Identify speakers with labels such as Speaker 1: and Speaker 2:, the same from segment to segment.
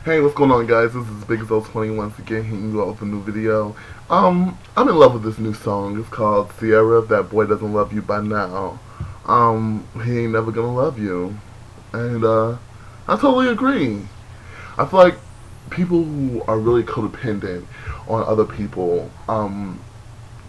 Speaker 1: Hey, what's going on, guys? This is Big Zo 20 once again, hitting you out with a new video. I'm in love with this new song. It's called Ciara, That Boy Doesn't Love You by Now. He ain't never gonna love you. And, I totally agree. I feel like people who are really codependent on other people,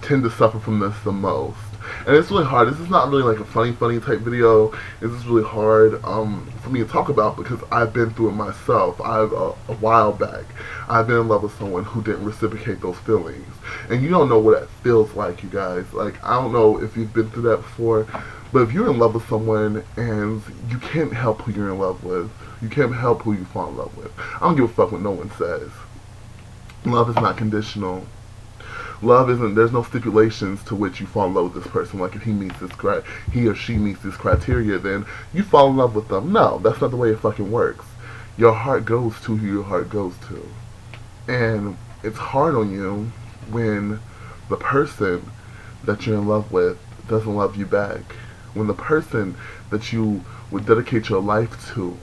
Speaker 1: tend to suffer from this the most. And it's really hard. This is not really like a funny type video. This is really hard for me to talk about because I've been through it myself. A while back, I've been in love with someone who didn't reciprocate those feelings. And you don't know what that feels like, you guys. Like, I don't know if you've been through that before, but if you're in love with someone and you can't help who you're in love with, you can't help who you fall in love with. I don't give a fuck what no one says. Love is not conditional. Love isn't, there's no stipulations to which you fall in love with this person. Like if he or she meets this criteria, then you fall in love with them. No, that's not the way it fucking works. Your heart goes to who your heart goes to. And it's hard on you when the person that you're in love with doesn't love you back. When the person that you would dedicate your life to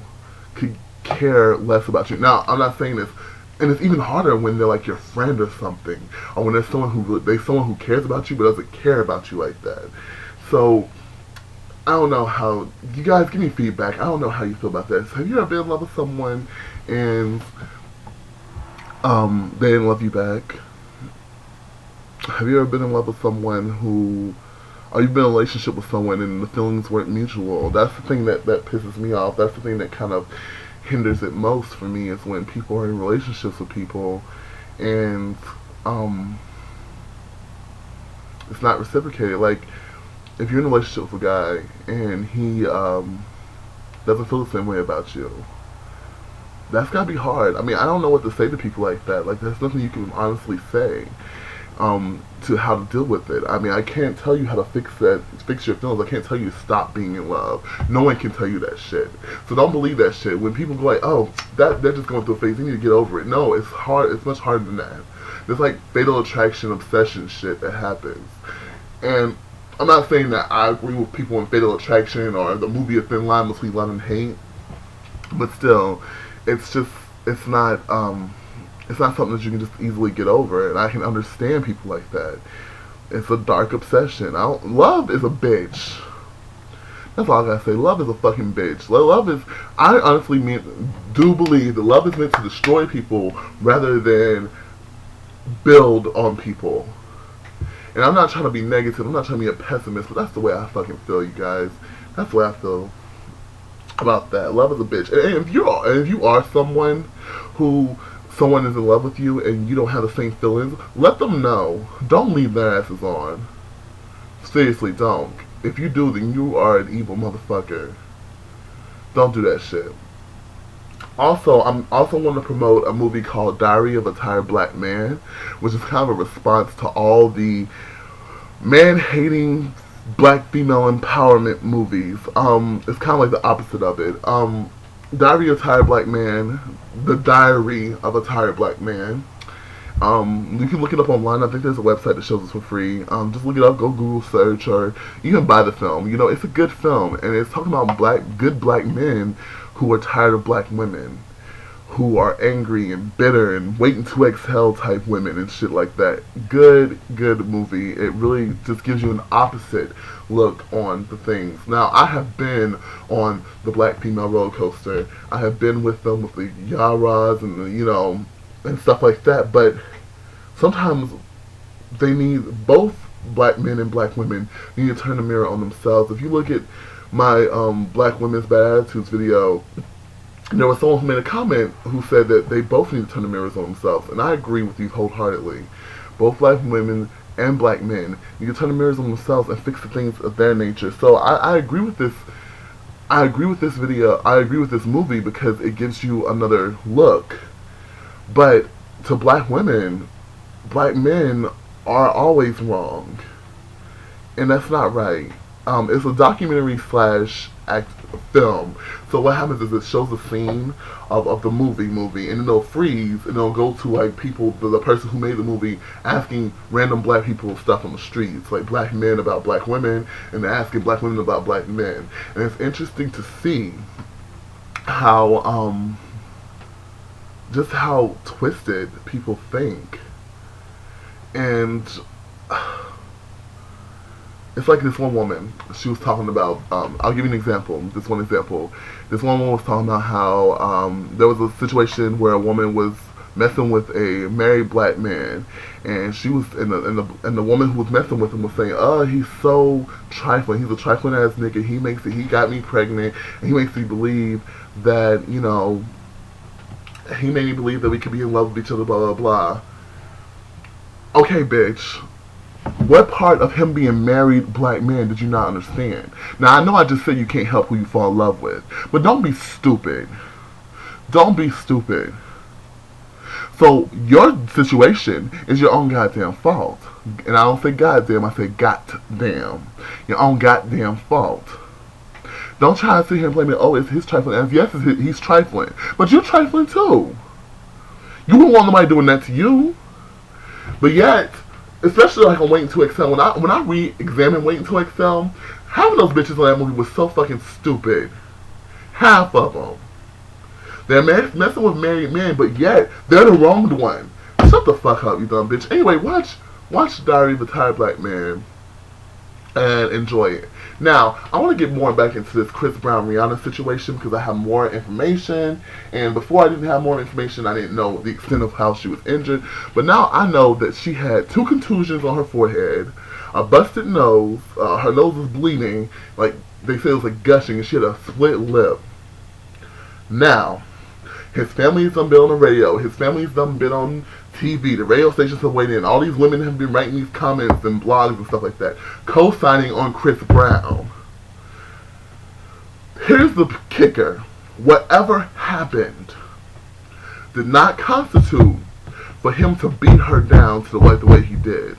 Speaker 1: could care less about you. Now, I'm not saying this. And it's even harder when they're like your friend or something, or when there's someone who cares about you but doesn't care about you like that. So I don't know how you guys give me feedback. I don't know how you feel about this. Have you ever been in love with someone and they didn't love you back? Have you ever been in love with someone or you've been in a relationship with someone and the feelings weren't mutual? That's the thing that pisses me off. That's the thing that kind of hinders it most for me, is when people are in relationships with people and it's not reciprocated. Like if you're in a relationship with a guy and he doesn't feel the same way about you, that's gotta be hard. I mean, I don't know what to say to people like that. Like there's nothing you can honestly say to how to deal with it. I mean, I can't tell you how to fix your feelings. I can't tell you to stop being in love. No one can tell you that shit. So don't believe that shit. When people go like, oh, they're just going through a phase, they need to get over it. No, it's hard. It's much harder than that. There's like fatal attraction, obsession shit that happens. And I'm not saying that I agree with people in fatal attraction or the movie A Thin Line Between Love and Hate, but still, it's not something that you can just easily get over, and I can understand people like that. It's a dark obsession. Love is a bitch. That's all I gotta say. Love is a fucking bitch. I honestly do believe that love is meant to destroy people rather than build on people. And I'm not trying to be negative, I'm not trying to be a pessimist, but that's the way I fucking feel, you guys. That's the way I feel about that. Love is a bitch. And if you are someone is in love with you and you don't have the same feelings, let them know. Don't leave their asses on. Seriously, don't. If you do, then you are an evil motherfucker. Don't do that shit. Also, I'm also want to promote a movie called Diary of a Tired Black Man, which is kind of a response to all the man-hating black female empowerment movies. It's kind of like the opposite of it. Diary of a Tired Black Man, The Diary of a Tired Black Man. You can look it up online. I think there's a website that shows it for free. Just look it up, go Google search, or you can buy the film. You know, it's a good film, and it's talking about good black men who are tired of black women, who are angry and bitter and waiting to exhale type women and shit like that. Good movie. It really just gives you an opposite look on the things. Now, I have been on the black female roller coaster. I have been with them with the Yaras and the, and stuff like that, but sometimes both black men and black women need to turn the mirror on themselves. If you look at my Black Women's Bad Attitudes video, there was someone who made a comment who said that they both need to turn the mirrors on themselves, and I agree with you wholeheartedly. Both black women and black men need to turn the mirrors on themselves and fix the things of their nature. So I agree with this. I agree with this video. I agree with this movie because it gives you another look. But to black women, black men are always wrong, and that's not right. It's a documentary / act film. So what happens is it shows a scene of the movie, and then it'll freeze, and it'll go to like people, the person who made the movie, asking random black people stuff on the streets, like black men about black women, and they're asking black women about black men. And it's interesting to see how just how twisted people think. And it's like this one woman, she was talking about, I'll give you an example, this one example. This one woman was talking about how there was a situation where a woman was messing with a married black man, and she was, and the woman who was messing with him was saying, oh, he's so trifling, he's a trifling ass nigga, he got me pregnant, and he makes me believe that, you know, he made me believe that we could be in love with each other, blah, blah, blah. Okay, bitch. What part of him being married black man did you not understand? Now, I know I just said you can't help who you fall in love with, but don't be stupid. Don't be stupid. So, your situation is your own goddamn fault. And I don't say goddamn, I say goddamn. Your own goddamn fault. Don't try to sit here and blame it, oh, it's his trifling ass. Yes, he's trifling. But you're trifling too. You wouldn't want nobody doing that to you. But yet, especially like on Waiting to Excel, when I re-examine Waiting to Excel, half of those bitches on that movie was so fucking stupid. Half of them. They're messing with married men, but yet they're the wronged one. Shut the fuck up, you dumb bitch. Anyway, watch Diary of a Tired Black Man and enjoy it. Now, I want to get more back into this Chris Brown Rhianna situation because I have more information. And before I didn't have more information, I didn't know the extent of how she was injured. But now I know that she had 2 contusions on her forehead, a busted nose, her nose was bleeding, like they said it was like gushing, and she had a split lip. Now, his family's done been on the radio, his family's done been on TV, the radio stations have weighed in, all these women have been writing these comments and blogs and stuff like that, co-signing on Chris Brown. Here's the kicker. Whatever happened did not constitute for him to beat her down to the way he did.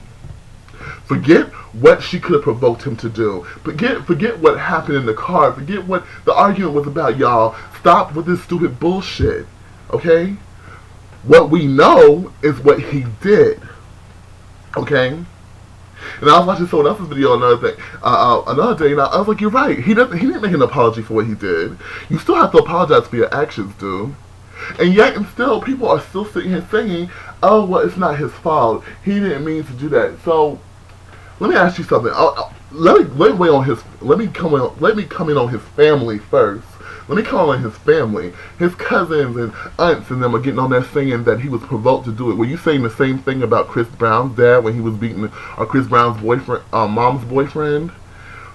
Speaker 1: Forget what she could have provoked him to do. Forget what happened in the car. Forget what the argument was about, y'all. Stop with this stupid bullshit, okay? What we know is what he did, okay? And I was watching someone else's video another day, and I was like, you're right. He didn't make an apology for what he did. You still have to apologize for your actions, dude. And yet, and still, people are still sitting here saying, oh, well, it's not his fault. He didn't mean to do that. So, let me ask you something. Let me come in on his family first. Let me call on his family. His cousins and aunts and them are getting on there saying that he was provoked to do it. Were you saying the same thing about Chris Brown's dad when he was beating, or Chris Brown's boyfriend, mom's boyfriend?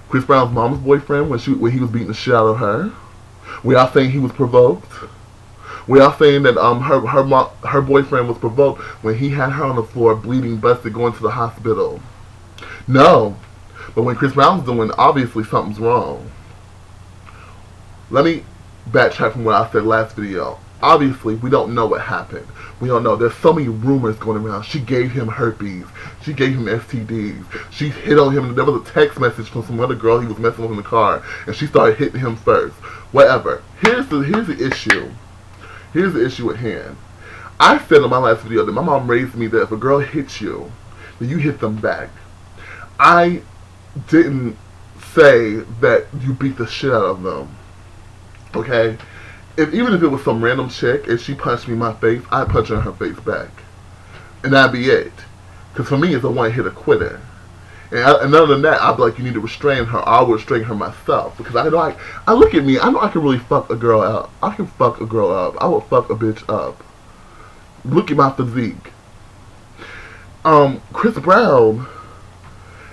Speaker 1: Chris Brown's mom's boyfriend when he was beating the shit out of her? Were y'all saying he was provoked? Were y'all saying that her boyfriend was provoked when he had her on the floor bleeding, busted, going to the hospital? No. But when Chris Brown's doing, obviously something's wrong. Let me backtrack from what I said last video. Obviously, we don't know what happened. We don't know. There's so many rumors going around. She gave him herpes. She gave him STDs. She hit on him. There was a text message from some other girl he was messing with in the car, and she started hitting him first. Whatever. Here's the issue. Here's the issue at hand. I said in my last video that my mom raised me that if a girl hits you, then you hit them back. I didn't say that you beat the shit out of them. Okay? Even if it was some random chick, if she punched me in my face, I'd punch her in her face back. And that'd be it. Because for me, it's a one-hitter quitter. And other than that, I'd be like, you need to restrain her. I would restrain her myself. Because I know I look at me, I know I can really fuck a girl up. I can fuck a girl up. I will fuck a bitch up. Look at my physique. Chris Brown.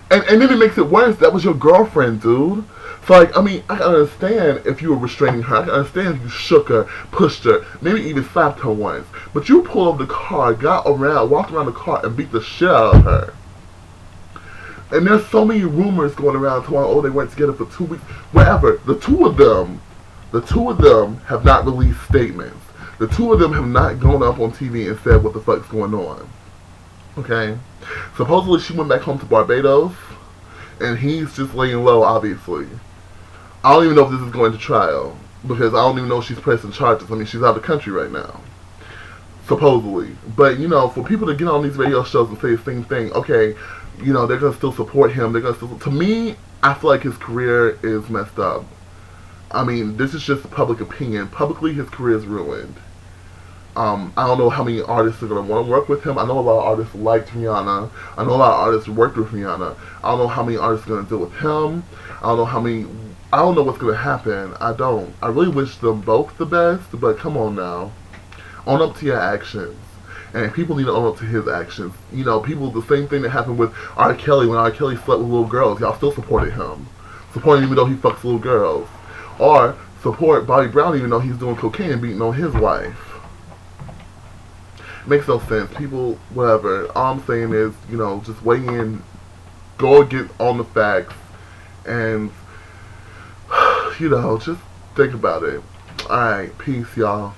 Speaker 1: And then it makes it worse. That was your girlfriend, dude. So, like, I mean, I can understand if you were restraining her. I can understand if you shook her, pushed her, maybe even slapped her once. But you pulled up the car, walked around the car, and beat the shit out of her. And there's so many rumors going around talking, oh, they went together for 2 weeks. Whatever. The two of them have not released statements. The two of them have not gone up on TV and said what the fuck's going on. Okay? Supposedly she went back home to Barbados, and he's just laying low, obviously. I don't even know if this is going to trial, because I don't even know if she's pressing charges. I mean, she's out of the country right now. Supposedly. But, you know, for people to get on these radio shows and say the same thing, okay, you know, they're going to still support him. They're going to still... To me, I feel like his career is messed up. I mean, this is just public opinion. Publicly, his career is ruined. I don't know how many artists are going to want to work with him. I know a lot of artists liked Rhianna. I know a lot of artists worked with Rhianna. I don't know how many artists are going to deal with him. I don't know how many. I don't know what's going to happen. I don't. I really wish them both the best, but come on now. Own up to your actions. And people need to own up to his actions. You know, people, the same thing that happened with R. Kelly when R. Kelly slept with little girls. Y'all still supported him. Supporting him even though he fucks little girls. Or support Bobby Brown even though he's doing cocaine and beating on his wife. Makes no sense. People, whatever. All I'm saying is, you know, just weigh in, go get on the facts, and, you know, just think about it. Alright, peace, y'all.